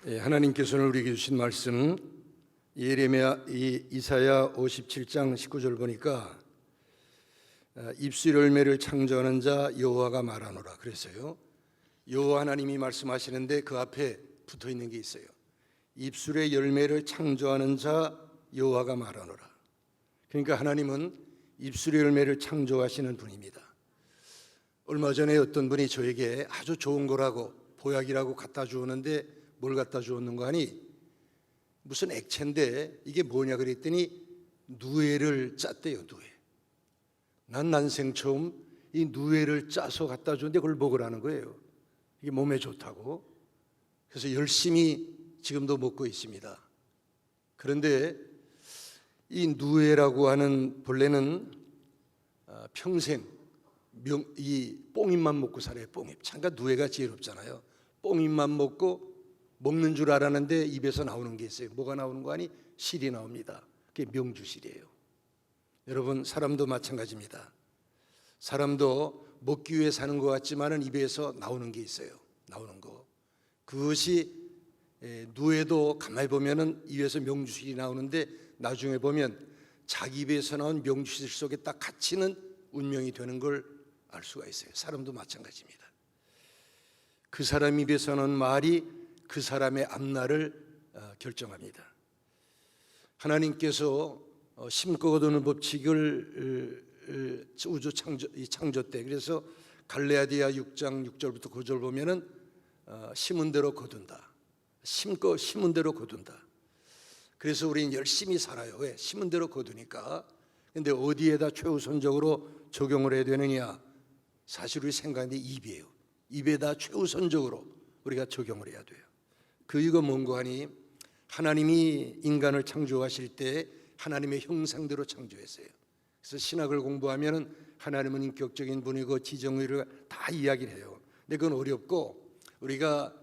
하나님께서는 우리에게 주신 말씀 이사야 57장 19절 보니까 입술 열매를 창조하는 자 여호와가 말하노라 그랬어요. 여호와 하나님이 말씀하시는데 그 앞에 붙어 있는 게 있어요. 입술의 열매를 창조하는 자 여호와가 말하노라. 그러니까 하나님은 입술의 열매를 창조하시는 분입니다. 얼마 전에 어떤 분이 저에게 아주 좋은 거라고 보약이라고 갖다 주었는데 뭘 갖다 주었는가 하니 무슨 액체인데 이게 뭐냐 그랬더니 누에를 짰대요. 누에. 난 난생 처음 이 누에를 짜서 갖다 줬는데 그걸 먹으라는 거예요. 이게 몸에 좋다고. 그래서 열심히 지금도 먹고 있습니다. 그런데 이 누에라고 하는 벌레는 평생 이 뽕잎만 먹고 살아요. 뽕잎. 잠깐 누에가 지혜롭잖아요. 뽕잎만 먹고 먹는 줄 알았는데 입에서 나오는 게 있어요. 뭐가 나오는 거 아니? 실이 나옵니다. 그게 명주실이에요. 여러분, 사람도 마찬가지입니다. 사람도 먹기 위해 사는 것 같지만은 입에서 나오는 게 있어요. 나오는 거. 그것이 누에도 가만히 보면은 입에서 명주실이 나오는데 나중에 보면 자기 입에서 나온 명주실 속에 딱 갇히는 운명이 되는 걸 알 수가 있어요. 사람도 마찬가지입니다. 그 사람 입에서 나온 말이 그 사람의 앞날을 결정합니다. 하나님께서 심고 거두는 법칙을 우주 창조 때, 그래서 갈라디아 6장 6절부터 9절 보면은 심은 대로 거둔다. 심은 대로 거둔다. 그래서 우리는 열심히 살아요. 왜? 심은 대로 거두니까. 근데 어디에다 최우선적으로 적용을 해야 되느냐? 사실 우리 생각하는데 입이에요. 입에다 최우선적으로 우리가 적용을 해야 돼요. 그 이유가 뭔가 하니 하나님이 인간을 창조하실 때 하나님의 형상대로 창조했어요. 그래서 신학을 공부하면은 하나님은 인격적인 분이고 지정의를 다 이야기를 해요. 근데 그건 어렵고 우리가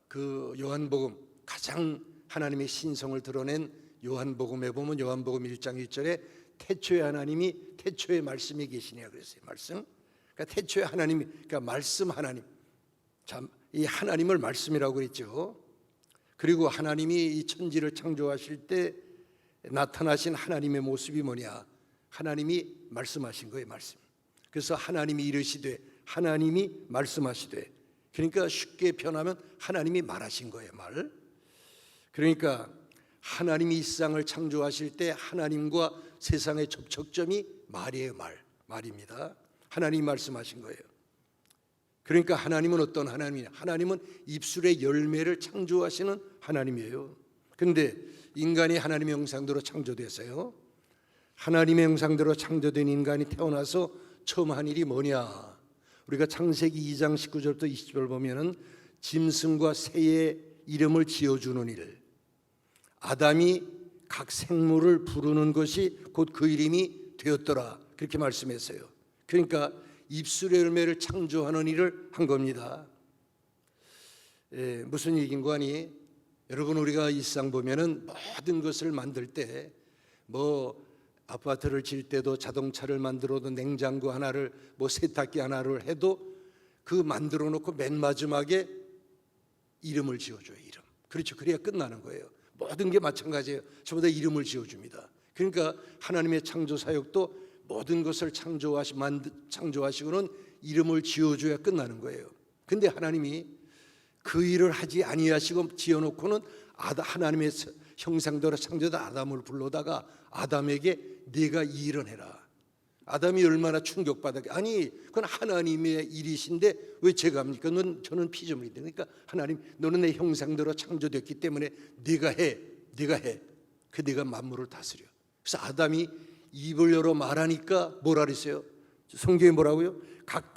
그 요한복음 가장 하나님의 신성을 드러낸 요한복음에 보면 요한복음 1장 1절에 태초에 하나님이 태초에 말씀이 계시냐 그랬어요. 말씀. 그러니까 태초에 하나님이, 그러니까 말씀 하나님. 참, 이 하나님을 말씀이라고 그랬죠. 그리고 하나님이 이 천지를 창조하실 때 나타나신 하나님의 모습이 뭐냐? 하나님이 말씀하신 거예요. 말씀. 그래서 하나님이 이르시되, 하나님이 말씀하시되, 그러니까 쉽게 표현하면 하나님이 말하신 거예요. 말. 그러니까 하나님이 이 세상을 창조하실 때 하나님과 세상의 접촉점이 말이에요. 말입니다. 하나님이 말씀하신 거예요. 그러니까 하나님은 어떤 하나님이냐? 하나님은 입술의 열매를 창조하시는 하나님이에요. 그런데 인간이 하나님의 형상대로 창조됐어요. 하나님의 형상대로 창조된 인간이 태어나서 처음 한 일이 뭐냐? 우리가 창세기 2장 19절부터 20절 보면은 짐승과 새의 이름을 지어주는 일. 아담이 각 생물을 부르는 것이 곧 그 이름이 되었더라. 그렇게 말씀했어요. 그러니까 입술의 열매를 창조하는 일을 한 겁니다. 무슨 얘기인가 하니 여러분, 우리가 일상 보면은 모든 것을 만들 때 뭐 아파트를 질 때도 자동차를 만들어도 냉장고 하나를 뭐 세탁기 하나를 해도 그 만들어 놓고 맨 마지막에 이름을 지어줘요. 이름. 그렇죠. 그래야 끝나는 거예요. 모든 게 마찬가지예요. 전부 다 이름을 지어줍니다. 그러니까 하나님의 창조 사역도 모든 것을 창조하시고는 이름을 지어줘야 끝나는 거예요. 근데 하나님이 그 일을 하지 아니하시고 지어놓고는 하나님의 형상대로 창조된 아담을 불러다가 아담에게 네가 이 일을 해라. 아담이 얼마나 충격받았게. 아니 그건 하나님의 일이신데 왜 제가 합니까? 저는 피조물인데. 그러니까 하나님, 너는 내 형상대로 창조됐기 때문에 네가 해. 그 네가 만물을 다스려. 그래서 아담이 입을 열어 말하니까 뭐라 그랬어요? 성경에 뭐라고요?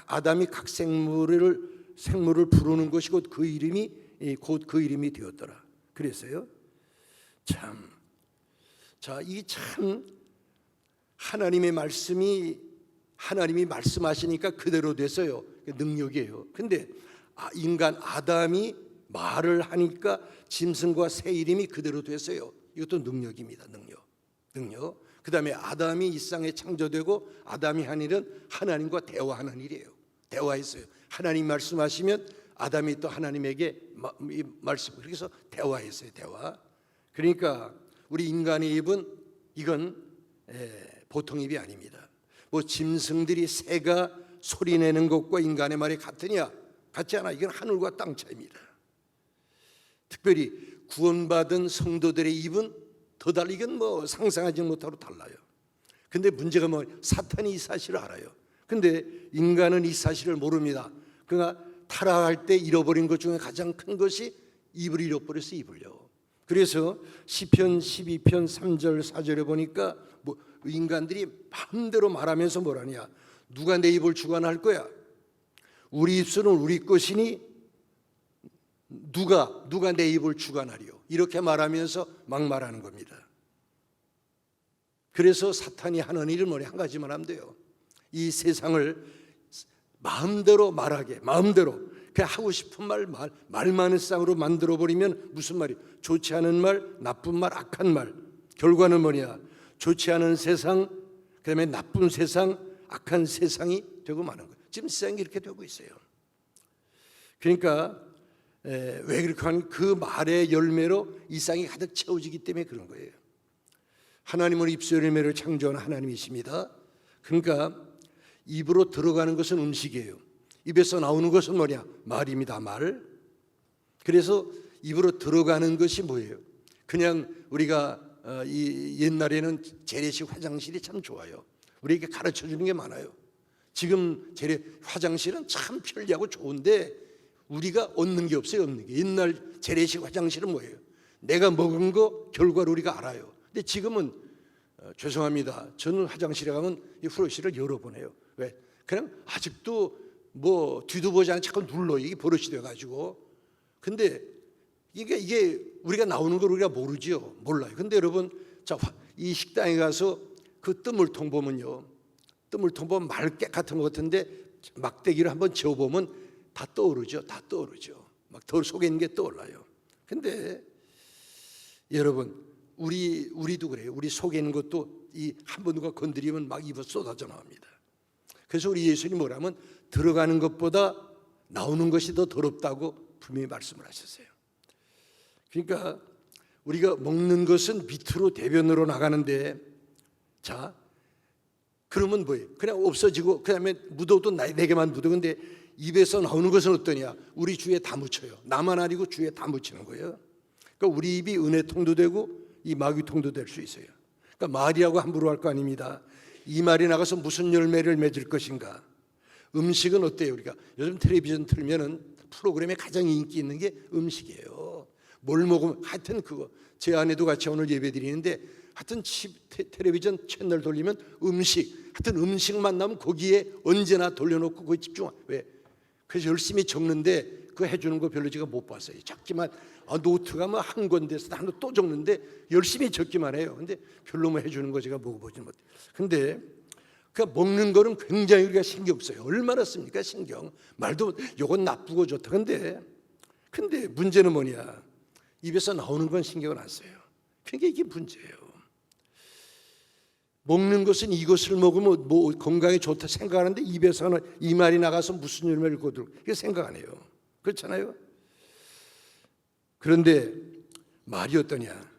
아담이 각 생물을 부르는 것이 곧 그 이름이 되었더라. 그랬어요. 참, 자, 이 참 하나님의 말씀이 하나님이 말씀하시니까 그대로 됐어요. 능력이에요. 근데 인간 아담이 말을 하니까 짐승과 새 이름이 그대로 됐어요. 이것도 능력입니다. 능력. 그 다음에 아담이 이 세상에 창조되고 아담이 한 일은 하나님과 대화하는 일이에요. 대화했어요. 하나님 말씀하시면 아담이 또 하나님에게 이 말씀, 그래서 대화했어요. 대화. 그러니까 우리 인간의 입은 이건 보통 입이 아닙니다. 뭐 짐승들이 새가 소리내는 것과 인간의 말이 같으냐? 같지 않아. 이건 하늘과 땅 차이입니다. 특별히 구원받은 성도들의 입은 더 달리, 이건 뭐 상상하지 못하고 달라요. 근데 문제가 뭐 사탄이 이 사실을 알아요. 근데 인간은 이 사실을 모릅니다. 그러니까 타락할 때 잃어버린 것 중에 가장 큰 것이 입을 잃어버려서 입을요. 그래서 시편 12편 3절 4절에 보니까 뭐 인간들이 마음대로 말하면서 뭐라냐? 누가 내 입을 주관할 거야? 우리 입술은 우리 것이니 누가 내 입을 주관하리요? 이렇게 말하면서 막 말하는 겁니다. 그래서 사탄이 하는 일은 뭐냐? 한 가지만 하면 돼요. 이 세상을 마음대로 말하게, 마음대로 그냥 하고 싶은 말만의 쌍으로 만들어버리면 무슨 말이? 좋지 않은 말, 나쁜 말, 악한 말. 결과는 뭐냐? 좋지 않은 세상, 그다음에 나쁜 세상, 악한 세상이 되고 마는 거예요. 지금 세상이 이렇게 되고 있어요. 그러니까 왜 그렇게 하는, 그 말의 열매로 이 세상이 가득 채워지기 때문에 그런 거예요. 하나님은 입술 열매를 창조한 하나님이십니다. 그러니까 입으로 들어가는 것은 음식이에요. 입에서 나오는 것은 뭐냐? 말입니다. 말. 그래서 입으로 들어가는 것이 뭐예요? 그냥 우리가 옛날에는 재래식 화장실이 참 좋아요. 우리에게 가르쳐 주는 게 많아요. 지금 화장실은 참 편리하고 좋은데 우리가 얻는 게 없어요. 없는 게. 옛날 재래식 화장실은 뭐예요? 내가 먹은 거 결과를 우리가 알아요. 근데 지금은 죄송합니다. 저는 화장실에 가면 이 플러시를 여러 번 해요. 왜? 그냥 아직도 뭐 뒤도 보지 않고 자꾸 눌러. 이게 버릇이 돼가지고. 근데 이게 우리가 나오는 걸 우리가 모르죠. 몰라요. 근데 여러분, 자, 이 식당에 가서 그 뜨물통 보면요, 뜨물통 보면 맑게 같은 것 같은데 막대기를 한번 재워보면 다 떠오르죠. 다 떠오르죠. 막 덜 속에 있는 게 떠올라요. 근데 여러분, 우리도 그래요. 우리 속에 있는 것도 이 한 번 누가 건드리면 막 입어 쏟아져 나옵니다. 그래서 우리 예수님이 뭐라면 들어가는 것보다 나오는 것이 더 더럽다고 분명히 말씀을 하셨어요. 그러니까 우리가 먹는 것은 밑으로 대변으로 나가는데, 자, 그러면 뭐예요? 그냥 없어지고 그다음에 묻어도 내게만 묻어. 근데 입에서 나오는 것은 어떠냐? 우리 주위에 다 묻혀요. 나만 아니고 주위에 다 묻히는 거예요. 그러니까 우리 입이 은혜통도 되고 이 마귀통도 될 수 있어요. 그러니까 말이라고 함부로 할 거 아닙니다. 이 말이 나가서 무슨 열매를 맺을 것인가? 음식은 어때요? 우리가 요즘 텔레비전 틀면은 프로그램에 가장 인기 있는 게 음식이에요. 뭘 먹으면 하여튼 그거, 제 아내도 같이 오늘 예배 드리는데 하여튼 텔레비전 채널 돌리면 음식, 하여튼 음식만 나오면 거기에 언제나 돌려놓고 거기 집중. 왜? 그래서 열심히 적는데 그거 해주는 거 별로 제가 못 봤어요. 적기만, 노트가 뭐 한 건데서 하나 또 적는데 열심히 적기만 해요. 근데 별로 뭐 해주는 거 제가 먹어보지 못해요. 근데 그 먹는 거는 굉장히 우리가 신경 써요. 얼마나 씁니까? 신경. 말도 요건 나쁘고 좋다. 근데 문제는 뭐냐? 입에서 나오는 건 신경을 안 써요. 그러니까 이게 문제예요. 먹는 것은 이것을 먹으면 뭐 건강에 좋다 생각하는데 입에서는 이 말이 나가서 무슨 열매를 거둘, 이거 생각 안 해요. 그렇잖아요. 그런데 말이 어떠냐?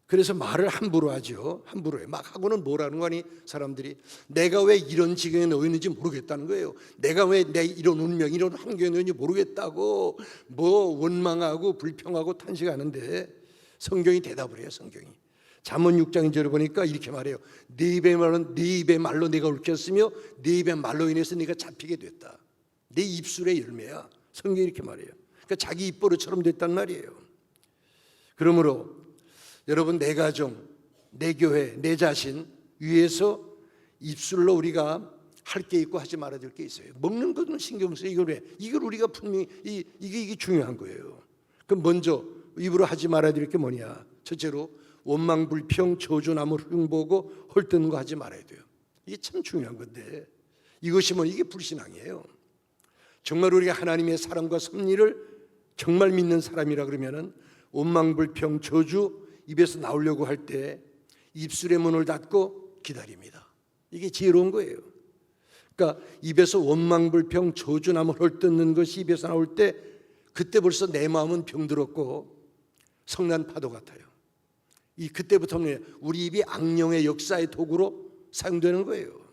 그래서 말을 함부로 하죠. 함부로 해요. 막 하고는 뭐라는 거니? 사람들이 내가 왜 이런 지경에 놓였는지 모르겠다는 거예요. 내가 왜 내 이런 운명, 이런 환경에 놓였는지 모르겠다고 뭐 원망하고 불평하고 탄식하는데 성경이 대답을 해요. 성경이 잠언 6장 2절을 보니까 이렇게 말해요. 네 입의 말로 내가 얽혔으며 네 입의 말로 인해서 네가 잡히게 됐다. 내 입술의 열매야. 성경이 이렇게 말해요. 그러니까 자기 입버릇처럼 됐단 말이에요. 그러므로 여러분, 내 가정, 내 교회, 내 자신 위해서 입술로 우리가 할 게 있고 하지 말아야 될 게 있어요. 먹는 것은 신경 써요. 이걸 우리가 분명히 이게 중요한 거예요. 그럼 먼저 입으로 하지 말아야 될 게 뭐냐? 첫째로 원망, 불평, 저주, 남을 흉보고 헐뜯는 거 하지 말아야 돼요. 이게 참 중요한 건데 이것이 뭐 이게 불신앙이에요. 정말 우리가 하나님의 사랑과 섭리를 정말 믿는 사람이라 그러면은 원망, 불평, 저주 입에서 나오려고 할 때 입술의 문을 닫고 기다립니다. 이게 지혜로운 거예요. 그러니까 입에서 원망불평 저주나무 헐뜯는 것이 입에서 나올 때 그때 벌써 내 마음은 병들었고 성난 파도 같아요. 이 그때부터는 우리 입이 악령의 역사의 도구로 사용되는 거예요.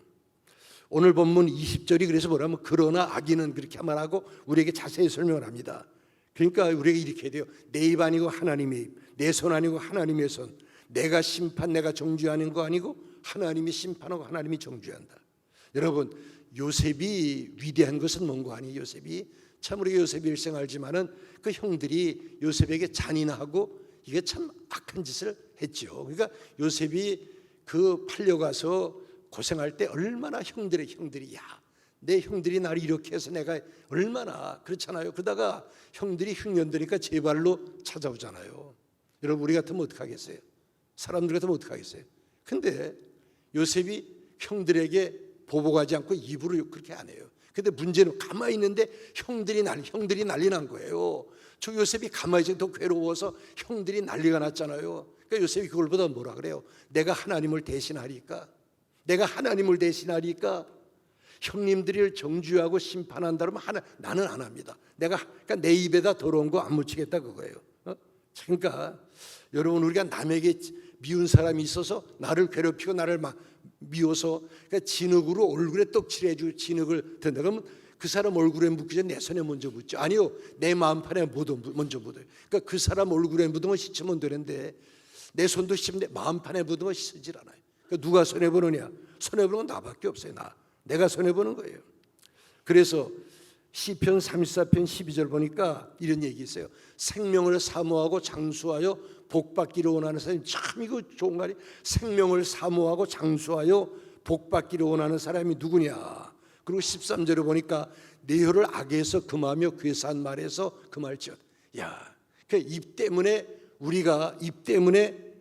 오늘 본문 20절이 그래서 뭐라면 그러나 악인은 그렇게 말하고 우리에게 자세히 설명을 합니다. 그러니까 우리에게 이렇게 해야 돼요. 내 입 아니고 하나님의 입, 내 손 아니고 하나님의 손. 내가 심판, 내가 정죄하는 거 아니고 하나님이 심판하고 하나님이 정죄한다. 여러분, 요셉이 위대한 것은 뭔고 하니? 요셉이 참으로 요셉이 일생 알지만은 그 형들이 요셉에게 잔인하고 이게 참 악한 짓을 했죠. 그러니까 요셉이 그 팔려가서 고생할 때 얼마나 형들이 야, 내 형들이 나를 이렇게 해서 내가 얼마나 그렇잖아요. 그러다가 형들이 흉년되니까 제 발로 찾아오잖아요. 여러분, 우리 같으면 어떡하겠어요? 사람들 같으면 어떡하겠어요? 근데 요셉이 형들에게 보복하지 않고 입으로 그렇게 안 해요. 근데 문제는 가만히 있는데 형들이 난리 난 거예요. 저 요셉이 가만히 있으면 더 괴로워서 형들이 난리가 났잖아요. 그러니까 요셉이 그걸 보다 뭐라 그래요? 내가 하나님을 대신하리까? 형님들을 정죄하고 심판한다 그러면 나는 안 합니다. 그러니까 내 입에다 더러운 거 안 묻히겠다 그거예요. 그러니까 여러분, 우리가 남에게 미운 사람이 있어서 나를 괴롭히고 나를 막 미워서 그러니까 진흙으로 얼굴에 떡칠해주고 진흙을 든다 그러면 그 사람 얼굴에 묻기 전에 내 손에 먼저 묻죠. 아니요, 내 마음판에 먼저 묻어요. 그러니까 그 사람 얼굴에 묻은 거 씻으면 되는데 내 손도 씻으면 내 마음판에 묻은 거 씻으질 않아요. 그러니까 누가 손해보느냐? 손해보는 건 나밖에 없어요. 내가 손해보는 거예요. 그래서 시편 34편 12절 보니까 이런 얘기 있어요. 생명을 사모하고 장수하여 복받기를 원하는 사람이, 참 이거 좋은 말이, 생명을 사모하고 장수하여 복받기를 원하는 사람이 누구냐? 그리고 13절에 보니까 내 혀를 악에서 금하며 괴사한 말에서 금할지어다. 야, 그러니까 우리가 입 때문에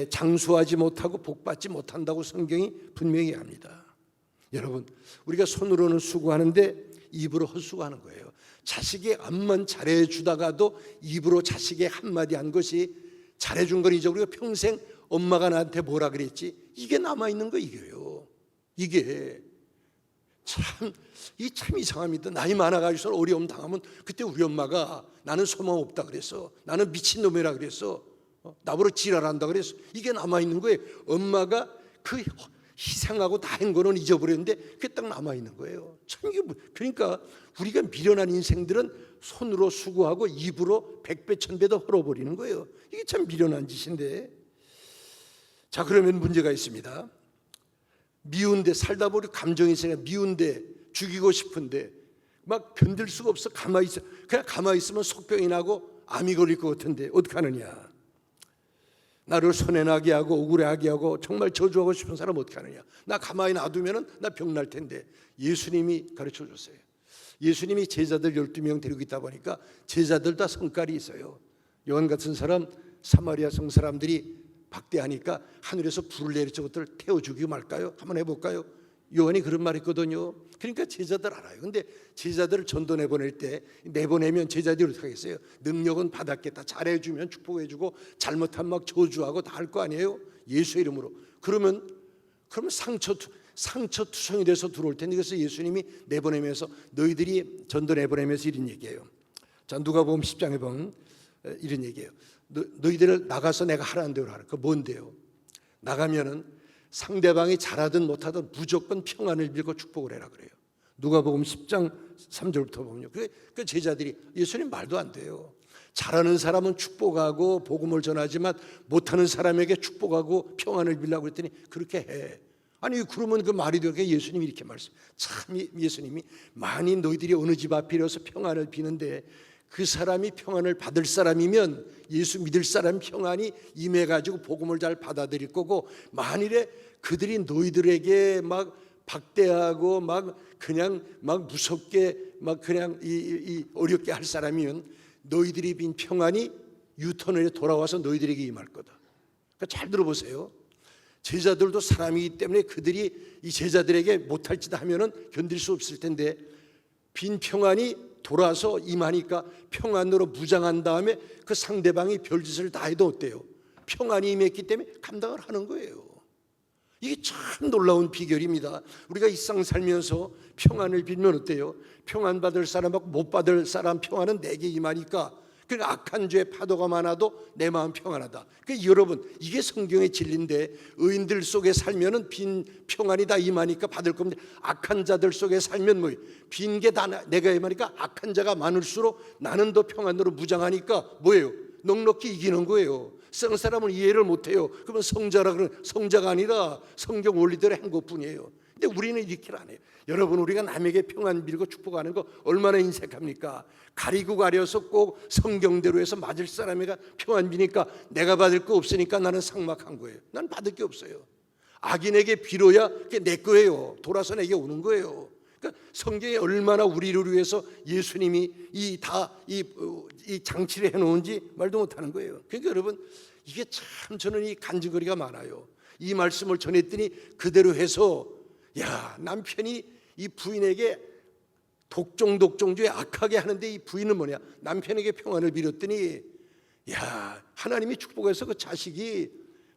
장수하지 못하고 복받지 못한다고 성경이 분명히 합니다. 여러분, 우리가 손으로는 수고하는데 입으로 헛수고하는 거예요. 자식이 암만 잘해주다가도 입으로 자식의 한마디 한 것이 잘해준 건 잊어버리고 평생 엄마가 나한테 뭐라 그랬지? 이게 남아있는 거 이게요. 이게 참 이상합니다. 나이 많아가지고 어려움 당하면 그때 우리 엄마가 나는 소망 없다 그랬어. 나는 미친놈이라 그랬어. 나보러 지랄한다 그랬어. 이게 남아있는 거예요. 엄마가 그 희생하고 다 한 거는 잊어버렸는데 그게 딱 남아있는 거예요. 참 이게 그러니까 우리가 미련한 인생들은 손으로 수고하고 입으로 백배 천배 더 헐어버리는 거예요. 이게 참 미련한 짓인데. 자, 그러면 문제가 있습니다. 미운데 살다 보니 감정이 있으니까 미운데 죽이고 싶은데 막 견딜 수가 없어. 가만히 있어. 그냥 가만히 있으면 속병이 나고 암이 걸릴 것 같은데 어떡하느냐? 나를 손해나게 하고 억울해하게 하고 정말 저주하고 싶은 사람 어떻게 하느냐? 나 가만히 놔두면 나 병날 텐데. 예수님이 가르쳐 줬어요. 예수님이 제자들 12명 데리고 있다 보니까 제자들 다 성깔이 있어요. 요한 같은 사람 사마리아 성 사람들이 박대하니까 하늘에서 불을 내려 저것들 태워 죽이고 말까요? 한번 해볼까요? 요한이 그런 말 했거든요. 그러니까 제자들 알아요. 근데 제자들을 전도 내보낼 때 내보내면 제자들이 어떻게 하겠어요? 능력은 받았겠다. 잘해주면 축복해주고 잘못하면 막 저주하고 다 할 거 아니에요? 예수의 이름으로. 그러면 상처투성이 돼서 들어올 텐데, 그래서 예수님이 내보내면서 너희들이 전도 내보내면서 이런 얘기예요. 자, 누가복음 10장에 보면 이런 얘기예요. 너희들을 나가서 내가 하라는 대로 하라. 그 뭔데요? 나가면은 상대방이 잘하든 못하든 무조건 평안을 빌고 축복을 해라 그래요. 누가복음 10장 3절부터 보면요. 그 제자들이 예수님 말도 안 돼요. 잘하는 사람은 축복하고 복음을 전하지만 못하는 사람에게 축복하고 평안을 빌라고 그랬더니 그렇게 해. 아니 그러면 그 말이 되게 예수님이 이렇게 말씀. 참 예수님이 만일 너희들이 어느 집 앞에 이어서 평안을 비는데 그 사람이 평안을 받을 사람이면 예수 믿을 사람 평안이 임해가지고 복음을 잘 받아들일 거고, 만일에 그들이 너희들에게 막 박대하고 막 그냥 막 무섭게 막 그냥 어렵게 할 사람이면 너희들이 빈 평안이 유턴을 해 돌아와서 너희들에게 임할 거다. 그러니까 잘 들어보세요. 제자들도 사람이기 때문에 그들이 이 제자들에게 못할 짓 하면은 견딜 수 없을 텐데 빈 평안이 돌아서 임하니까 평안으로 무장한 다음에 그 상대방이 별짓을 다 해도 어때요? 평안이 임했기 때문에 감당을 하는 거예요. 이게 참 놀라운 비결입니다. 우리가 일상 살면서 평안을 빌면 어때요? 평안 받을 사람하고 못 받을 사람 평안은 내게 임하니까, 그러니까 악한 죄 파도가 많아도 내 마음 평안하다. 그러니까 여러분, 이게 성경의 진리인데, 의인들 속에 살면은 빈 평안이 다 임하니까 받을 겁니다. 악한 자들 속에 살면 뭐예요? 빈 게 다 내가 임하니까 악한 자가 많을수록 나는 더 평안으로 무장하니까 뭐예요? 넉넉히 이기는 거예요. 성 사람은 이해를 못해요. 그러면 성자라 그러면 성자가 아니라 성경 원리대로 한 것뿐이에요. 근데 우리는 이렇게 안 해요. 여러분, 우리가 남에게 평안 빌고 축복하는 거 얼마나 인색합니까? 가리고 가려서 꼭 성경대로 해서 맞을 사람에게 평안 비니까 내가 받을 거 없으니까 나는 삭막한 거예요. 난 받을 게 없어요. 악인에게 빌어야 그게 내 거예요. 돌아서 내게 오는 거예요. 그러니까 성경에 얼마나 우리를 위해서 예수님이 이 장치를 해놓은지 말도 못하는 거예요. 그러니까 여러분, 이게 참 저는 이 간증거리가 많아요. 이 말씀을 전했더니 그대로 해서, 야, 남편이 이 부인에게 독종주에 악하게 하는데 이 부인은 뭐냐? 남편에게 평안을 빌었더니, 야, 하나님이 축복해서 그 자식이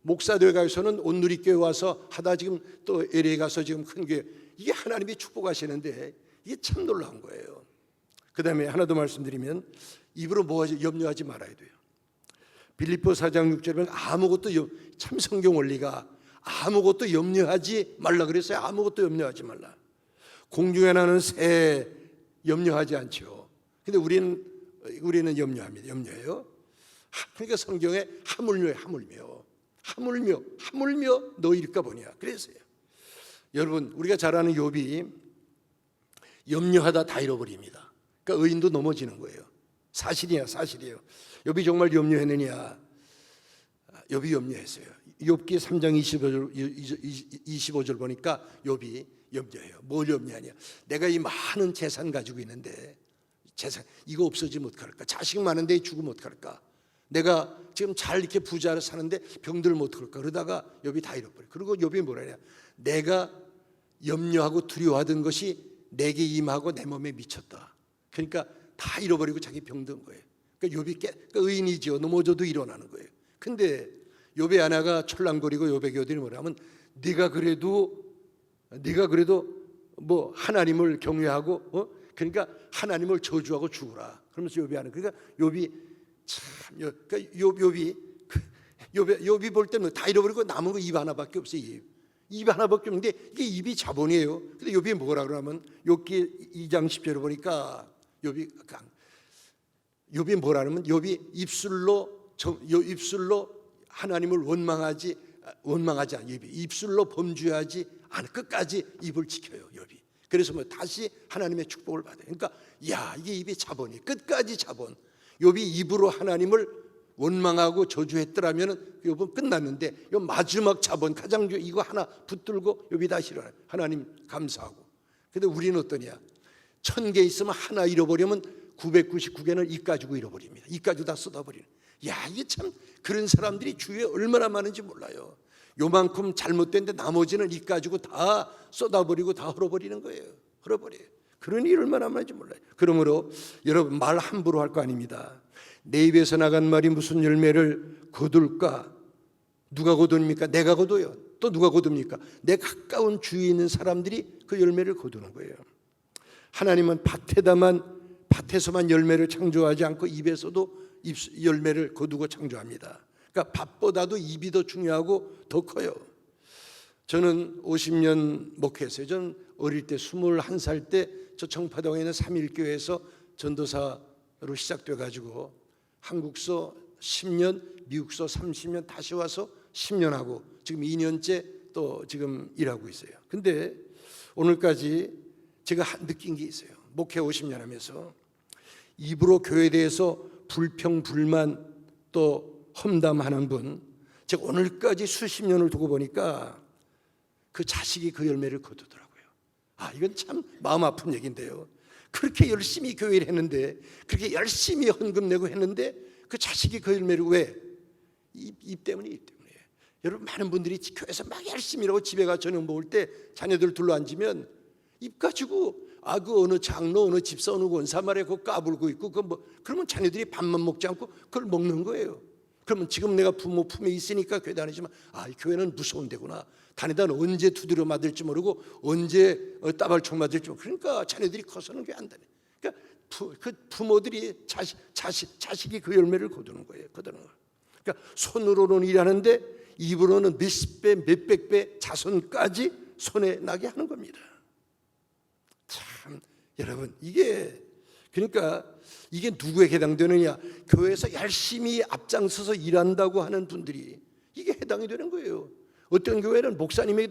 목사되어 가서는 온누리교회 와서 하다 지금 또 LA 가서 지금 큰 교회, 이게 하나님이 축복하시는데 이게 참 놀라운 거예요. 그 다음에 하나 더 말씀드리면, 입으로 염려하지 말아야 돼요. 빌립보 4장 6절에 아무것도 참 성경 원리가 아무것도 염려하지 말라 그랬어요. 아무것도 염려하지 말라. 공중에 나는 새 염려하지 않죠. 근데 우리는 염려합니다. 염려해요. 그러니까 성경에 하물며 너희일까 보냐 그랬어요. 여러분, 우리가 잘 아는 욥이 염려하다 다 잃어버립니다. 그러니까 의인도 넘어지는 거예요. 사실이에요. 욥이 정말 염려했느냐? 욥이 염려했어요. 욥기 3장 25절 보니까 욥이 염려해요. 뭘 염려하냐? 내가 이 많은 재산 가지고 있는데, 재산 이거 없어지면 어떡할까? 자식 많은데 죽으면 어떡할까? 내가 지금 잘 이렇게 부자로 사는데 병들면 어떡할까? 그러다가 욥이 다 잃어버려. 그리고 욥이 뭐라 해냐? 내가 염려하고 두려워하던 것이 내게 임하고 내 몸에 미쳤다. 그러니까 다 잃어버리고 자기 병든 거예요. 그러니까 욥이 그러니까 의인이죠. 넘어져도 일어나는 거예요. 근데 욥의 아내가 철랑거리고 욥에게 오더니 뭐라면, 네가 그래도 뭐 하나님을 경외하고 그러니까 하나님을 저주하고 죽으라. 그러면서 욥이 하는, 그러니까 욥이 참, 그러니까 욥이 볼 때는 다 잃어버리고 남은 거 입 하나밖에 없어요. 입 하나밖에 없는데 이게 입이 자본이에요. 근데 욥이 뭐라 그러면, 욥기 2장 10절을 보니까 욥이 뭐라면, 욥이 입술로 하나님을 원망하지 않아. 입술로 범죄하지 않아. 끝까지 입을 지켜요. 욥이. 그래서 뭐 다시 하나님의 축복을 받아요. 그러니까 야, 이게 입이 자본이 끝까지 자본. 욥이 입으로 하나님을 원망하고 저주했더라면 욥은 끝났는데, 요 마지막 자본 가장 이거 하나 붙들고 욥이 다시 일어나요. 하나님 감사하고. 근데 우리는 어떠냐? 1000개 있으면 하나 잃어버리면 999개는 입 가지고 잃어버립니다. 입 가지고 다 쏟아버리는. 야, 이게 참 그런 사람들이 주위에 얼마나 많은지 몰라요. 요만큼 잘못된데 나머지는 입 가지고 다 쏟아버리고 다 헐어버리는 거예요. 헐어버려요. 그런 일이 얼마나 많은지 몰라요. 그러므로 여러분, 말 함부로 할 거 아닙니다. 내 입에서 나간 말이 무슨 열매를 거둘까? 누가 거둡니까? 내가 거둬요. 또 누가 거둡니까? 내 가까운 주위에 있는 사람들이 그 열매를 거두는 거예요. 하나님은 밭에서만 열매를 창조하지 않고 입에서도 열매를 거두고 창조합니다. 그러니까 밭보다도 입이 더 중요하고 더 커요. 저는 50년 목회했어요. 저는 어릴 때 21살 때 저 청파동에 있는 삼일교회에서 전도사로 시작돼 가지고 한국서 10년, 미국서 30년 다시 와서 10년 하고 지금 2년째 또 지금 일하고 있어요. 근데 오늘까지 제가 느낀 게 있어요. 목회 50년 하면서 입으로 교회에 대해서 불평, 불만 또 험담하는 분, 제가 오늘까지 수십 년을 두고 보니까 그 자식이 그 열매를 거두더라고요. 아, 이건 참 마음 아픈 얘기인데요. 그렇게 열심히 교회를 했는데, 그렇게 열심히 헌금 내고 했는데 그 자식이 그 열매를 왜? 입 때문에. 여러분, 많은 분들이 교회에서 막 열심히 일하고 집에 가서 저녁 먹을 때 자녀들 둘러앉으면 입 가지고 그 어느 장로, 어느 집사, 어느 권사 말에 그거 까불고 있고, 그러면 자녀들이 밥만 먹지 않고 그걸 먹는 거예요. 그러면 지금 내가 부모 품에 있으니까 교회 다니지만 이 교회는 무서운 데구나. 다니다 언제 두드려 맞을지 모르고 언제 따발총 맞을지 모르고 그러니까 자녀들이 커서는 교회 안 다녀. 그러니까 그 부모들이 자식이 그 열매를 거두는 거예요. 그러니까 손으로는 일하는데 입으로는 몇십 배, 몇백 배 자손까지 손에 나게 하는 겁니다. 참 여러분 그러니까 이게 누구에게 해당되느냐? 교회에서 열심히 앞장서서 일한다고 하는 분들이 이게 해당이 되는 거예요. 어떤 교회는 목사님이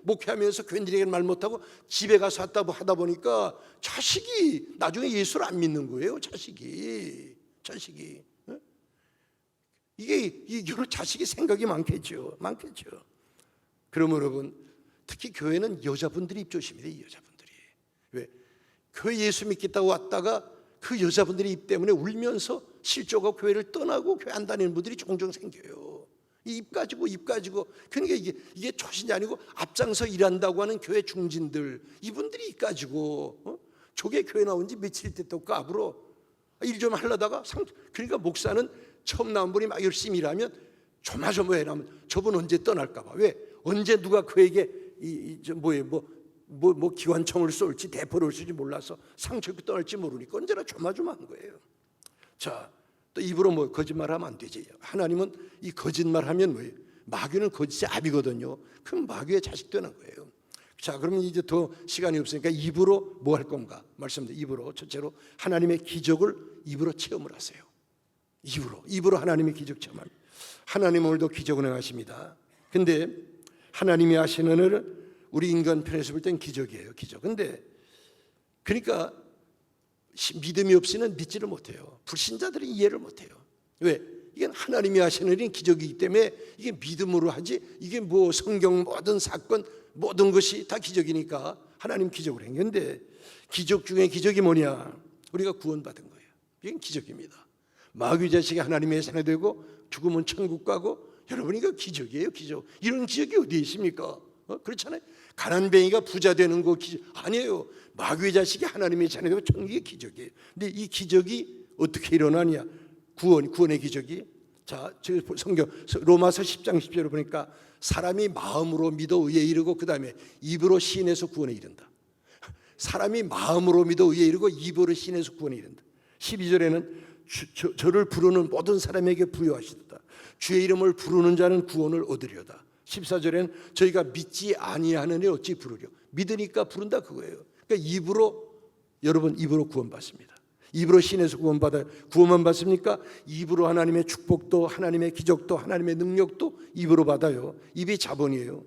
목회하면서 교인들에게 말 못하고 집에 가서 하다 보니까 자식이 나중에 예수를 안 믿는 거예요. 자식이 이게 여러 자식이 생각이 많겠죠. 그러면 여러분 특히 교회는 여자분들이 입조심이에요. 이 여자분들이 왜 교회 예수 믿겠다고 왔다가 그 여자분들의 입 때문에 울면서 실조가 교회를 떠나고 교회 안 다니는 분들이 종종 생겨요. 입 가지고 그러니까 이게 초신이 아니고 앞장서 일한다고 하는 교회 중진들 이분들이 입 가지고 저게 교회 나온 지 며칠 됐다고 까불어 일 좀 하려다가 그러니까 목사는 처음 나온 분이 막 열심히 일하면 조마조마해라면 저분 언제 떠날까 봐. 왜 언제 누가 그에게 기관총을 쏠지 대포를 쏠지 몰라서 상처 입고 떠날지 모르니까 언제나 조마조마한 거예요. 자, 또 입으로 거짓말하면 안 되지. 하나님은 이 거짓말하면 뭐예요? 마귀는 거짓의 압이거든요. 그럼 마귀의 자식 되는 거예요. 자, 그러면 이제 더 시간이 없으니까 입으로 뭐 할 건가? 말씀드린 입으로 첫째로 하나님의 기적을 입으로 체험을 하세요. 입으로 하나님의 기적 체험합니다. 하나님 오늘도 기적을 행하십니다. 근데 하나님이 하시는 일은 우리 인간 편에서 볼 땐 기적이에요. 기적. 근데 그러니까 믿음이 없이는 믿지를 못해요. 불신자들이 이해를 못해요. 왜? 이게 하나님이 하시는 일은 기적이기 때문에 이게 믿음으로 하지 이게 성경 모든 사건 모든 것이 다 기적이니까 하나님 기적을 행했는데 기적 중에 기적이 뭐냐? 우리가 구원받은 거예요. 이건 기적입니다. 마귀 자식이 하나님의 세뇌되고 죽으면 천국 가고 여러분 이거 기적이에요. 기적. 이런 기적이 어디에 있습니까? 그렇잖아요. 가난뱅이가 부자 되는 거 기적 아니에요. 마귀의 자식이 하나님의 자녀되고 천국의 기적이에요. 근데 이 기적이 어떻게 일어나냐? 구원의 기적이. 자, 성경 로마서 10장 10절을 보니까 사람이 마음으로 믿어 의에 이르고 그 다음에 입으로 시인해서 구원에 이른다. 사람이 마음으로 믿어 의에 이르고 입으로 시인해서 구원에 이른다. 12절에는 저를 부르는 모든 사람에게 부여하시다. 주의 이름을 부르는 자는 구원을 얻으려다. 14절에는 저희가 믿지 아니하느니 어찌 부르려. 믿으니까 부른다 그거예요. 그러니까 여러분 입으로 구원받습니다. 입으로 신에서 구원받아요. 구원만 받습니까? 입으로 하나님의 축복도 하나님의 기적도 하나님의 능력도 입으로 받아요. 입이 자본이에요.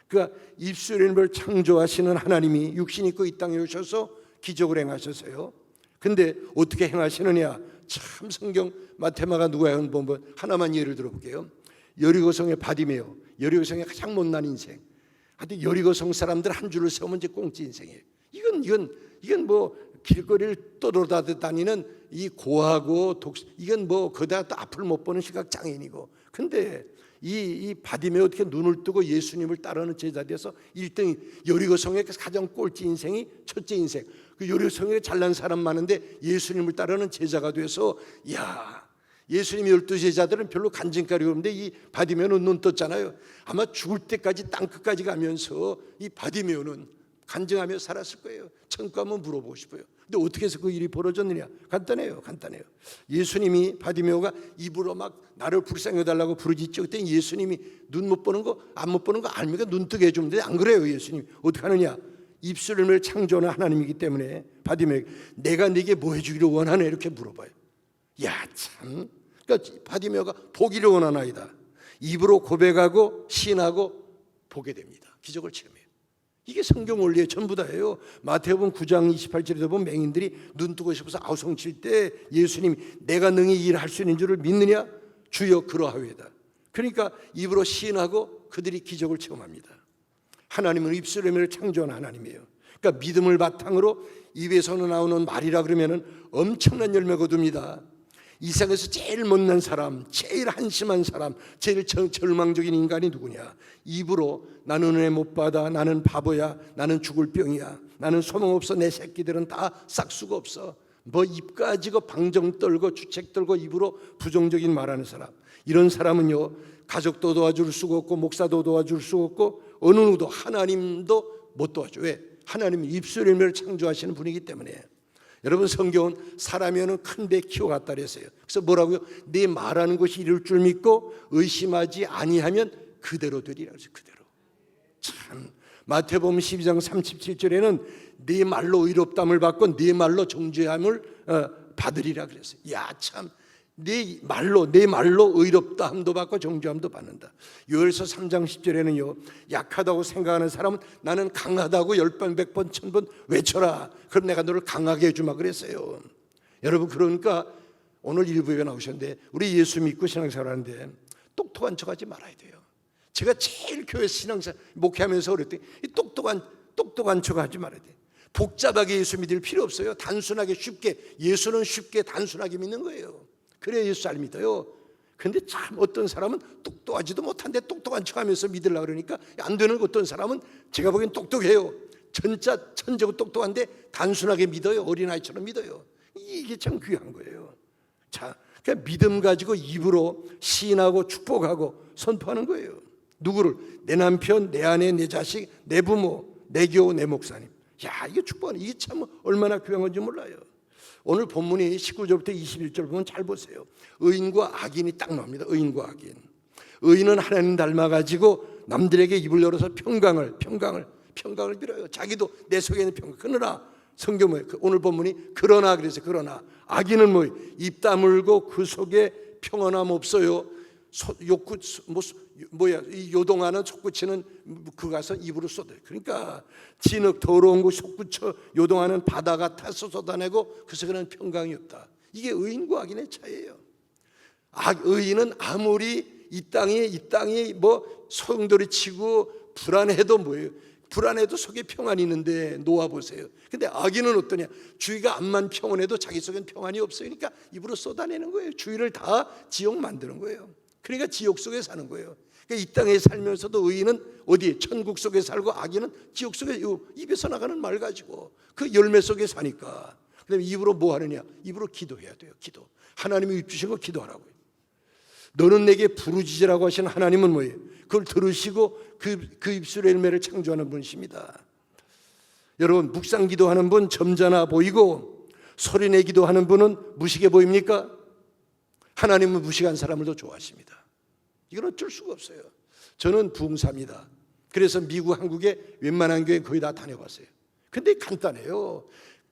그러니까 입술을 창조하시는 하나님이 육신 입고 이 땅에 오셔서 기적을 행하셨어요. 근데 어떻게 행하시느냐? 참 성경 마테마가 누가요? 한번 하나만 예를 들어볼게요. 여리고성의 바디메오, 여리고성의 가장 못난 인생. 하여튼 여리고성 사람들 한 줄을 세우면 이제 꽁치 인생이에요. 이건 길거리를 떠돌아다니는 이 고하고 이건 거기다 또 앞을 못 보는 시각 장애인이고. 근데 이 바디메오 어떻게 눈을 뜨고 예수님을 따르는 제자 돼서 1등 여리고성의 가장 꼴찌 인생이 첫째 인생. 그 여리고성에 잘난 사람 많은데 예수님을 따르는 제자가 돼서 예수님 12제자들은 별로 간증거리가 없는데 이 바디메오는 눈 떴잖아요. 아마 죽을 때까지 땅끝까지 가면서 이 바디메오는 간증하며 살았을 거예요. 천국 가면 물어보고 싶어요. 근데 어떻게 해서 그 일이 벌어졌느냐? 간단해요. 예수님이 바디메오가 입으로 막 나를 불쌍해달라고 부르짖죠. 그때 예수님이 눈 못 보는 거, 안 못 보는 거 알니까 눈 뜨게 해주면 돼. 안 그래요. 예수님 어떻게 하느냐? 입술을 창조하는 하나님이기 때문에 바디메오 내가 네게 뭐 해주기를 원하네 이렇게 물어봐요. 참. 그러니까 바디메오가 보기를 원하나이다. 입으로 고백하고 시인하고 보게 됩니다. 기적을 체험해요. 이게 성경 원리의 전부 다예요. 마태복음 9장 28절에도 보면 맹인들이 눈 뜨고 싶어서 아우성칠 때 예수님이 내가 능히 일할 수 있는 줄을 믿느냐? 주여 그러하외다. 그러니까 입으로 시인하고 그들이 기적을 체험합니다. 하나님은 입술을 창조한 하나님이에요. 그러니까 믿음을 바탕으로 입에서는 나오는 말이라 그러면은 엄청난 열매 거둡니다. 이 세상에서 제일 못난 사람, 제일 한심한 사람, 제일 절망적인 인간이 누구냐? 입으로 나는 은혜 못 받아, 나는 바보야, 나는 죽을 병이야, 나는 소망 없어, 내 새끼들은 다 싹수가 없어. 뭐 입 가지고 방정 떨고 주책 떨고 입으로 부정적인 말하는 사람, 이런 사람은요 가족도 도와줄 수가 없고 목사도 도와줄 수가 없고 어느 누구도 하나님도 못 도와줘. 왜? 하나님이 입술 열매를 창조하시는 분이기 때문에. 여러분, 성경은 사람이면 큰 배 키워갔다 그랬어요. 그래서 뭐라고요? 네 말하는 것이 이룰 줄 믿고 의심하지 아니하면 그대로 되리라 그랬어요. 그대로. 참, 마태복음 12장 37절에는 네 말로 의롭담을 받고 네 말로 정죄함을 받으리라 그랬어요. 야, 참, 내 말로 의롭다함도 받고 정죄함도 받는다. 요엘서 3장 10절에는요 약하다고 생각하는 사람은 나는 강하다고 10번 100번 1000번 외쳐라. 그럼 내가 너를 강하게 해주마 그랬어요. 여러분, 그러니까 오늘 일부에 나오셨는데 우리 예수 믿고 신앙생활 하는데 똑똑한 척하지 말아야 돼요. 제가 제일 교회 신앙생활 목회하면서 그랬더니 이 똑똑한 척하지 말아야 돼. 복잡하게 예수 믿을 필요 없어요. 단순하게 쉽게, 예수는 쉽게 단순하게 믿는 거예요. 그래야 예수 잘 믿어요. 근데 참 어떤 사람은 똑똑하지도 못한데 똑똑한 척하면서 믿으려고 그러니까 안 되는. 어떤 사람은 제가 보기엔 똑똑해요. 진짜 천재고 똑똑한데 단순하게 믿어요. 어린아이처럼 믿어요. 이게 참 귀한 거예요. 자, 그러니까 믿음 가지고 입으로 시인하고 축복하고 선포하는 거예요. 누구를? 내 남편, 내 아내, 내 자식, 내 부모, 내 교우, 내 목사님. 야, 이게 축복하는, 이게 참 얼마나 귀한 건지 몰라요. 오늘 본문이 19절부터 21절 보면 잘 보세요. 의인과 악인이 딱 나옵니다. 의인과 악인. 의인은 하나님 닮아가지고 남들에게 입을 열어서 평강을 빌어요. 자기도 내 속에 있는 평강. 그러나 성경 뭐예요? 오늘 본문이 그러나 그래서 그러나 악인은 뭐예요? 입 다물고 그 속에 평안함 없어요. 이 요동하는 솟구치는 그 가서 입으로 쏟아요. 그러니까 진흙 더러운 거 솟구쳐 요동하는 바다 같아서 쏟아내고 그 속에는 평강이 없다. 이게 의인과 악인의 차이예요. 의인은 아무리 이 땅이 뭐 소용돌이 치고 불안해도 뭐예요? 불안해도 속에 평안이 있는데 놓아보세요. 근데 악인은 어떠냐? 주위가 암만 평온해도 자기 속엔 평안이 없어요. 그러니까 입으로 쏟아내는 거예요. 주위를 다 지옥 만드는 거예요. 그러니까 지옥 속에 사는 거예요. 그러니까 이 땅에 살면서도 의인은 어디에? 천국 속에 살고 악인은 지옥 속에 입에서 나가는 말 가지고 그 열매 속에 사니까. 그다음에 입으로 뭐 하느냐? 입으로 기도해야 돼요. 기도. 하나님이 입 주신 거 기도하라고요. 너는 내게 부르짖으라고 하신 하나님은 뭐예요? 그걸 들으시고 그 입술의 열매를 창조하는 분이십니다. 여러분, 묵상 기도하는 분 점잖아 보이고 소리내 기도하는 분은 무식해 보입니까? 하나님은 무식한 사람을 더 좋아하십니다. 이건 어쩔 수가 없어요. 저는 부흥사입니다. 그래서 미국, 한국에 웬만한 교회 거의 다 다녀봤어요. 근데 간단해요.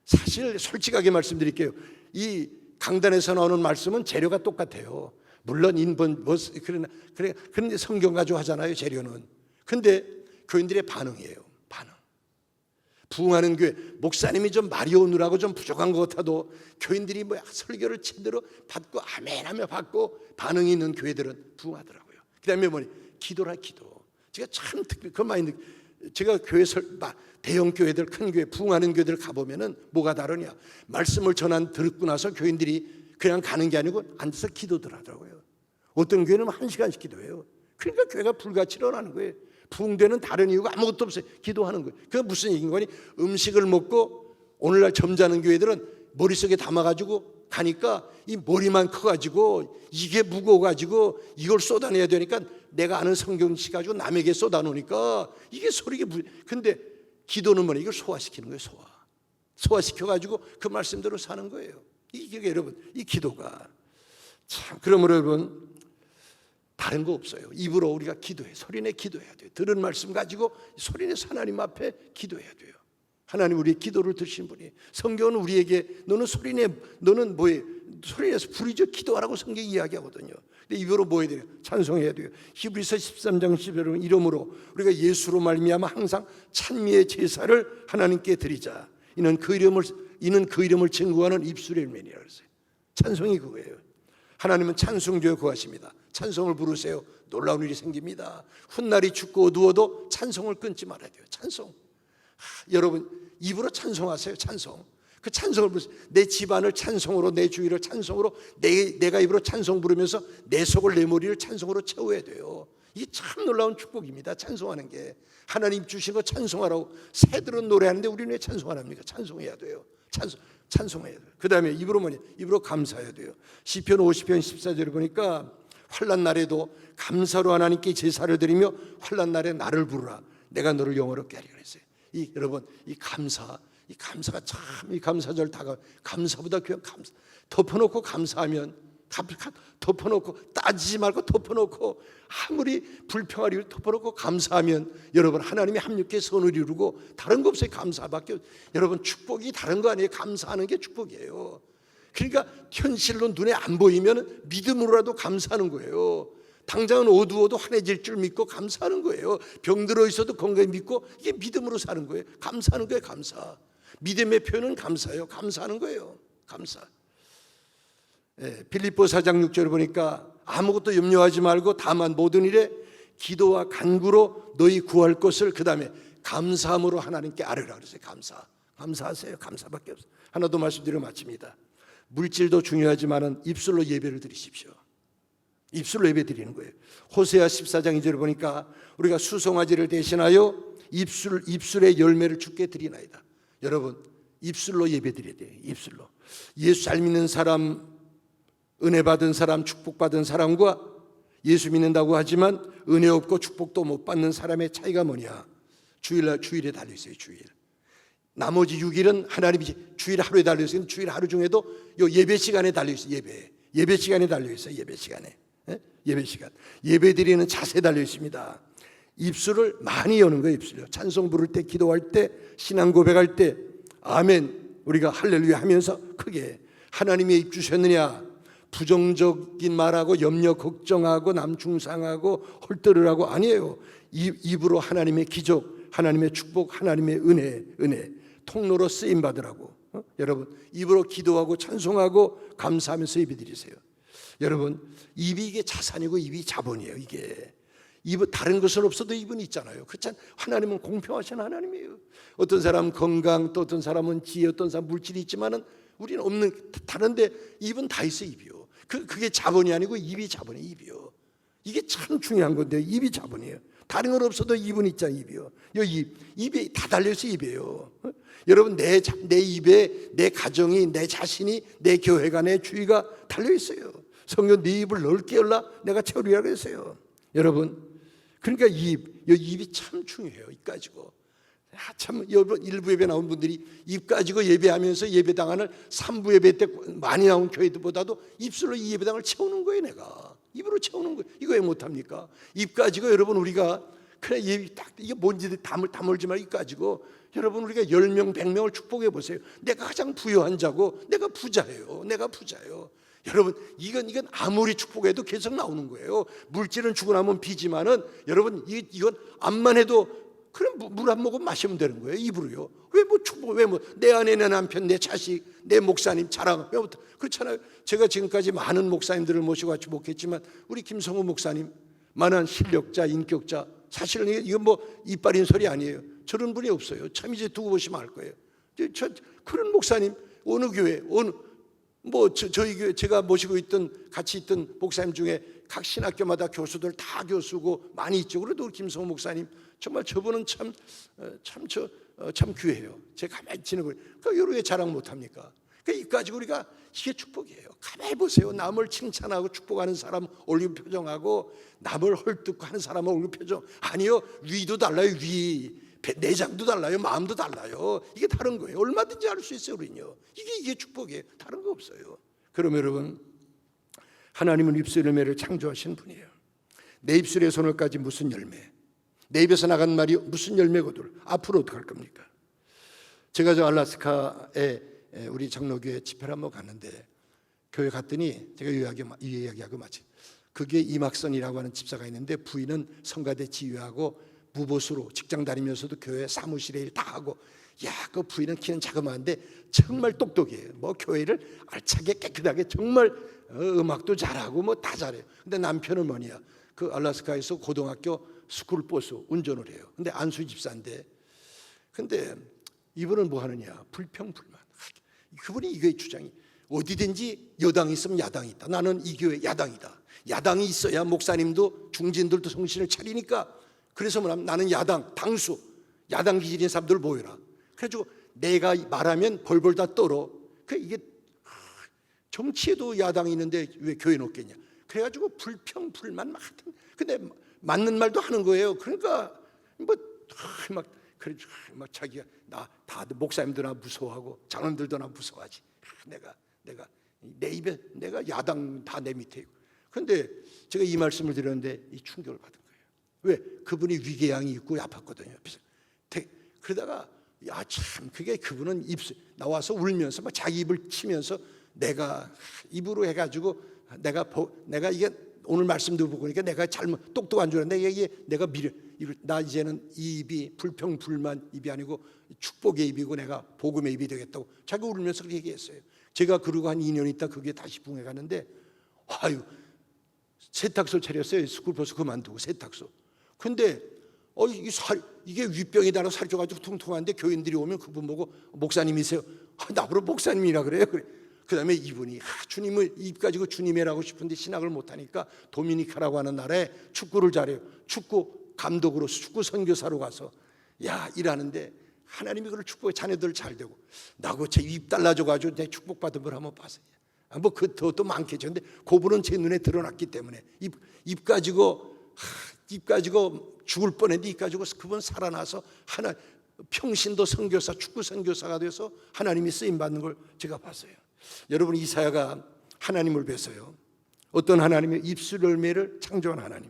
사실 솔직하게 말씀드릴게요. 이 강단에서 나오는 말씀은 재료가 똑같아요. 물론 인본 그런데 성경 가지고 하잖아요, 재료는. 근데 교인들의 반응이에요. 반응. 부흥하는 교회, 목사님이 좀 말이 오느라고 좀 부족한 것 같아도 교인들이 설교를 제대로 받고 아멘하며 받고 반응이 있는 교회들은 부흥하더라고요. 그다음에 뭐니? 기도라 기도. 제가 참 특별히 그 많이 제가 교회 대형 교회들, 큰 교회, 부흥하는 교회들 가보면은 뭐가 다르냐? 말씀을 듣고 나서 교인들이 그냥 가는 게 아니고 앉아서 기도들 하더라고요. 어떤 교회는 1시간씩 기도해요. 그러니까 교회가 불같이 일어나는 거예요. 부흥되는 다른 이유가 아무것도 없어요. 기도하는 거예요. 그게 무슨 얘기인 거니? 음식을 먹고 오늘날 점잖은 교회들은 머릿속에 담아가지고 가니까 이 머리만 커가지고 이게 무거워가지고 이걸 쏟아내야 되니까 내가 아는 성경식 가지고 남에게 쏟아놓으니까 이게 근데 기도는 뭐냐? 이걸 소화시키는 거예요. 소화시켜가지고 그 말씀대로 사는 거예요. 이게 여러분, 이 기도가 참, 그러므로 여러분 다른 거 없어요. 입으로 우리가 기도해, 소리내 기도해야 돼요. 들은 말씀 가지고 소리내서 하나님 앞에 기도해야 돼요. 하나님 우리의 기도를 들으신 분이. 성경은 우리에게 너는 뭐해? 소리내서 부르짖어 기도하라고 성경이 이야기하거든요. 근데 입으로 뭐 해야 돼요? 찬송해야 돼요. 히브리서 13장 10절은 이러므로 우리가 예수로 말미암아 항상 찬미의 제사를 하나님께 드리자. 이는 그 이름을 증거하는 입술의 열매니라 그랬어요. 찬송이 그거예요. 하나님은 찬송주에 거하십니다. 찬송을 부르세요. 놀라운 일이 생깁니다. 훗날이 춥고 어두워도 찬송을 끊지 말아야 돼요. 찬송. 여러분, 입으로 찬송하세요. 찬송. 그 찬송을 부르세요. 내 집안을 찬송으로, 내 주위를 찬송으로, 내가 입으로 찬송 부르면서 내 속을, 내 머리를 찬송으로 채워야 돼요. 이게 참 놀라운 축복입니다. 찬송하는 게. 하나님 주신 거 찬송하라고. 새들은 노래하는데 우리는 왜 찬송 안 합니까? 찬송해야 돼요. 찬송. 찬송해야 돼요. 그 다음에 입으로 뭐냐? 입으로 감사해야 돼요. 시편 50편 14절에 보니까 환난 날에도 감사로 하나님께 제사를 드리며 환난 날에 나를 부르라. 내가 너를 영화롭게 하리라 그랬어요. 여러분 이 감사가 참 이 감사절 다가 감사보다 귀한 감사. 덮어놓고 감사하면 덮어놓고 따지지 말고 덮어놓고 아무리 불평하리를 덮어놓고 감사하면 여러분 하나님이 합력해 선을 이루고 다른 거 없어요. 감사밖에. 여러분 축복이 다른 거 아니에요. 감사하는 게 축복이에요. 그러니까 현실로 눈에 안 보이면 믿음으로라도 감사하는 거예요. 당장은 어두워도 환해질 줄 믿고 감사하는 거예요. 병들어 있어도 건강히 믿고 이게 믿음으로 사는 거예요. 감사하는 거예요. 감사. 믿음의 표현은 감사예요. 감사하는 거예요. 감사. 빌립보 4장 6절을 보니까 아무것도 염려하지 말고 다만 모든 일에 기도와 간구로 너희 구할 것을 그 다음에 감사함으로 하나님께 아뢰라 그랬어요. 감사하세요. 감사밖에 없어요. 하나 더 말씀드리고 마칩니다. 물질도 중요하지만은 입술로 예배를 드리십시오. 입술로 예배 드리는 거예요. 호세아 14장 2절을 보니까 우리가 수송아지를 대신하여 입술의 열매를 주께 드리나이다. 여러분 입술로 예배 드려야 돼요. 입술로. 예수 잘 믿는 사람, 은혜 받은 사람, 축복받은 사람과 예수 믿는다고 하지만 은혜 없고 축복도 못 받는 사람의 차이가 뭐냐? 주일에 달려있어요. 주일. 나머지 6일은 하나님이 주일 하루에 달려있어요. 주일 하루 중에도 요 예배 시간에 달려있어요. 예배 시간에 달려있어요. 예배 시간에. 예배 시간. 예배 드리는 자세에 달려있습니다. 입술을 많이 여는 거예요. 입술요. 찬송 부를 때, 기도할 때, 신앙 고백할 때 아멘 우리가 할렐루야 하면서 크게 하나님의 입 주셨느냐? 부정적인 말하고 염려 걱정하고 남 중상하고 헐떡을 아니에요. 입으로 하나님의 기적, 하나님의 축복, 하나님의 은혜 통로로 쓰임 받으라고. 여러분 입으로 기도하고 찬송하고 감사하면서 예배 드리세요. 여러분 입이 이게 자산이고 입이 자본이에요. 이게 입은 다른 것은 없어도 입은 있잖아요. 그렇잖아요. 하나님은 공평하신 하나님이에요. 어떤 사람은 건강, 또 어떤 사람은 지혜, 어떤 사람은 물질이 있지만은 우리는 없는 다른데 입은 다 있어. 입이요. 그게 자본이 아니고 입이 자본이에요. 입이요. 이게 참 중요한 건데 입이 자본이에요. 다른 건 없어도 입은 있잖아요. 입이요. 입에 다 달려서 입이에요. 여러분 내 입에 내 가정이, 내 자신이, 내 교회가, 내 주위가 달려 있어요. 성경 네 입을 넓게 열라 내가 채우리라 그랬어요. 여러분 그러니까 입이 참 중요해요. 입 가지고 참 여러분 일부 예배 나온 분들이 입 가지고 예배하면서 예배당을 3부 예배 때 많이 나온 교회들보다도 입술로 이 예배당을 채우는 거예요. 내가 입으로 채우는 거예요. 이거 왜 못합니까? 입 가지고 여러분 우리가 그래 예배 딱 이게 뭔지 다물지 말고 입 가지고 여러분 우리가 10명 100명을 축복해 보세요. 내가 가장 부유한 자고 내가 부자예요. 여러분 이건 아무리 축복해도 계속 나오는 거예요. 물질은 주고 나면 비지만은 여러분 이건 암만 해도 그럼 물 한 모금 마시면 되는 거예요. 입으로요. 왜 뭐 축복 내 아내 내 남편 내 자식 내 목사님 자랑 왜 그렇잖아요. 제가 지금까지 많은 목사님들을 모시고 같이 목했지만 우리 김성우 목사님 만한 실력자 인격자 사실은 이건 뭐 이빨인 소리 아니에요. 저런 분이 없어요. 참 이제 두고 보시면 알 거예요. 그런 목사님 어느 교회 저희 교회 제가 모시고 같이 있던 목사님 중에 각 신학교마다 교수들 다 교수고 많이 있죠. 그래도 우리 김성호 목사님 정말 저분은 참 귀해요. 제가 가만히 지내고 여러 개 자랑 못합니까? 그러니까 이까지 우리가 이게 축복이에요. 가만히 보세요. 남을 칭찬하고 축복하는 사람 얼굴 표정하고 남을 헐뜯고 하는 사람 얼굴 표정 아니요. 위도 달라요. 내장도 달라요. 마음도 달라요. 이게 다른 거예요. 얼마든지 할 수 있어요. 우리는요. 이게 축복이에요. 다른 거 없어요. 그럼 여러분 하나님은 입술 열매를 창조하신 분이에요. 내 입술에 손을까지 무슨 열매? 내 입에서 나간 말이 무슨 열매거들? 앞으로 어떻게 할 겁니까? 제가 저 알래스카에 우리 장로교회 집회를 한번 갔는데 교회 갔더니 제가 이야기하고 마치 그게 이막선이라고 하는 집사가 있는데 부인은 성가대 지휘하고 무보수로 직장 다니면서도 교회 사무실에 일 다 하고 그 부인은 키는 자그마한데 정말 똑똑해요. 뭐 교회를 알차게 깨끗하게 정말 음악도 잘하고 뭐 다 잘해요. 근데 남편은 뭐냐? 그 알래스카에서 고등학교 스쿨버스 운전을 해요. 근데 안수 집사인데 근데 이분은 뭐 하느냐? 불평불만. 그분이 이 교회 주장이 어디든지 여당이 있으면 야당이 있다. 나는 이 교회 야당이다. 야당이 있어야 목사님도 중진들도 정신을 차리니까 그래서 뭐냐면 나는 야당 당수 야당 기질인 사람들 모여라. 그래가지고 내가 말하면 벌벌 다 떨어. 이게 정치에도 야당이 있는데 왜 교회는 없겠냐? 그래가지고 불평 불만 막 하여튼 근데 맞는 말도 하는 거예요. 그러니까 막 그래 막 자기가 나 다들 목사님도 나 무서워하고 장로들도 나 무서워하지. 내가 내 입에 내가 야당 다 내 밑에 있고. 그런데 제가 이 말씀을 드렸는데 이 충격을 받은 거예요. 왜? 그분이 위궤양이 있고 아팠거든요. 그러다가 야 참 그게 그분은 나와서 울면서 막 자기 입을 치면서 내가 입으로 해가지고 내가 이게 오늘 말씀도 보고 그러니까 내가 잘못 똑똑한 줄 알았는데 이게 내가 나 이제는 이 입이 불평 불만 입이 아니고 축복의 입이고 내가 복음의 입이 되겠다고 자기가 울면서 그렇게 얘기했어요. 제가 그러고 한 2년 있다 그게 다시 붕해 갔는데 아유 세탁소 차렸어요. 스쿨버스 그만두고 세탁소. 근데 이게 윗병에다가 살이 쪄가지고 퉁퉁한데 교인들이 오면 그분 보고 목사님이세요? 나보고 목사님이라 그래요. 그 다음에 이분이 주님을 입 가지고 주님이라고 싶은데 신학을 못하니까 도미니카라고 하는 나라에 축구를 잘해요. 축구 감독으로 축구 선교사로 가서 일하는데 하나님이 그걸 축복해 자녀들 잘 되고 나고 제 입 달라져가지고 내 축복받은 걸 한번 봤어요. 그것도 많겠죠. 근데 그분은 제 눈에 드러났기 때문에 입 가지고 죽을 뻔했는데 입 가지고 그분 살아나서 평신도 선교사 축구 선교사가 돼서 하나님이 쓰임 받는 걸 제가 봤어요. 여러분 이사야가 하나님을 뵀어요. 어떤 하나님이 입술 열매를 창조한 하나님.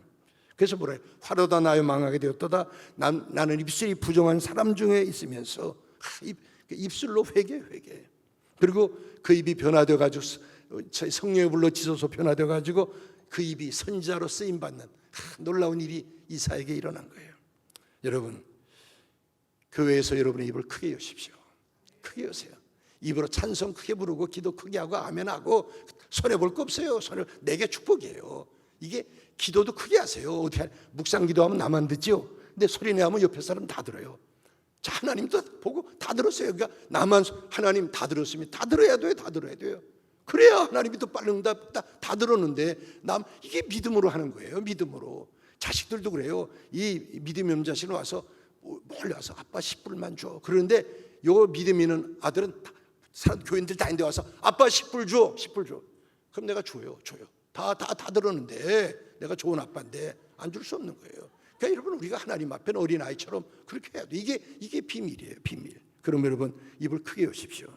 그래서 뭐래요? 화로다 나여 망하게 되었도다. 나는 입술이 부정한 사람 중에 있으면서 입술로 회개. 그리고 그 입이 변화되어 가지고 성령의 불로 지소서 변화되어 가지고 그 입이 선지자로 쓰임 받는 놀라운 일이 이사야에게 일어난 거예요. 여러분 교회에서 여러분의 입을 크게 여십시오. 크게 여세요. 입으로 찬송 크게 부르고 기도 크게 하고 아멘하고 손해볼 거 없어요. 내게 축복이에요. 이게 기도도 크게 하세요. 어떻게 묵상 기도하면 나만 듣죠. 근데 소리내하면 옆에 사람 다 들어요. 자, 하나님도 보고 다 들었어요. 그러니까 나만 하나님 다 들었으면 다 들어야 돼요. 그래야 하나님이 또 빨리 응답 다 들었는데 이게 믿음으로 하는 거예요. 믿음으로. 자식들도 그래요. 이 믿음이 없는 자식은 와서 몰래 와서 아빠 10불만 줘. 그런데 요 믿음 있는 아들은 교인들 다 있는데 와서 아빠 10불 줘. 그럼 내가 줘요. 다 들었는데 내가 좋은 아빠인데 안 줄 수 없는 거예요. 그러니까 여러분 우리가 하나님 앞에는 어린아이처럼 그렇게 해야 돼. 이게 비밀이에요. 비밀. 그럼 여러분 입을 크게 여십시오.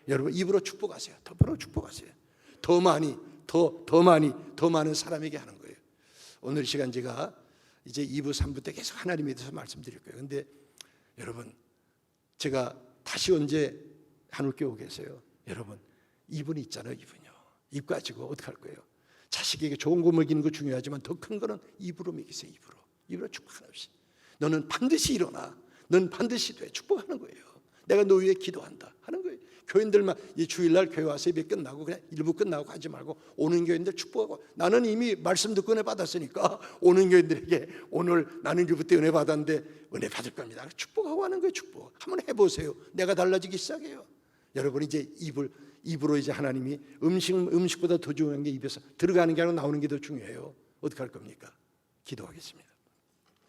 여러분 입으로 축복하세요. 더불어 축복하세요. 더 많은 사람에게 하는 거예요. 오늘 시간 제가 이제 2부 3부 때 계속 하나님에 대해서 말씀드릴 거예요. 근데 여러분 제가 다시 언제 하늘께 오겠어요? 여러분 이분이 있잖아요. 이분이요. 입 가지고 어떻게 할 거예요? 자식에게 좋은 거 먹이는 거 중요하지만 더 큰 거는 입으로 먹이세요. 입으로 축복하는 것이. 너는 반드시 일어나. 넌 반드시 돼. 축복하는 거예요. 내가 너 위해 기도한다 하는 거예요. 교인들만 이 주일날 교회 와서 예배 끝나고 그냥 일부 끝나고 가지 말고 오는 교인들 축복하고 나는 이미 말씀 듣고 은혜 받았으니까 오는 교인들에게 오늘 나는 이부터 은혜 받았는데 은혜 받을 겁니다. 축복하고 하는 거예요. 축복. 한번 해보세요. 내가 달라지기 시작해요. 여러분 이제 입으로 이제 하나님이 음식보다 더 중요한 게 입에서 들어가는 게 아니라 나오는 게 더 중요해요. 어떻게 할 겁니까? 기도하겠습니다.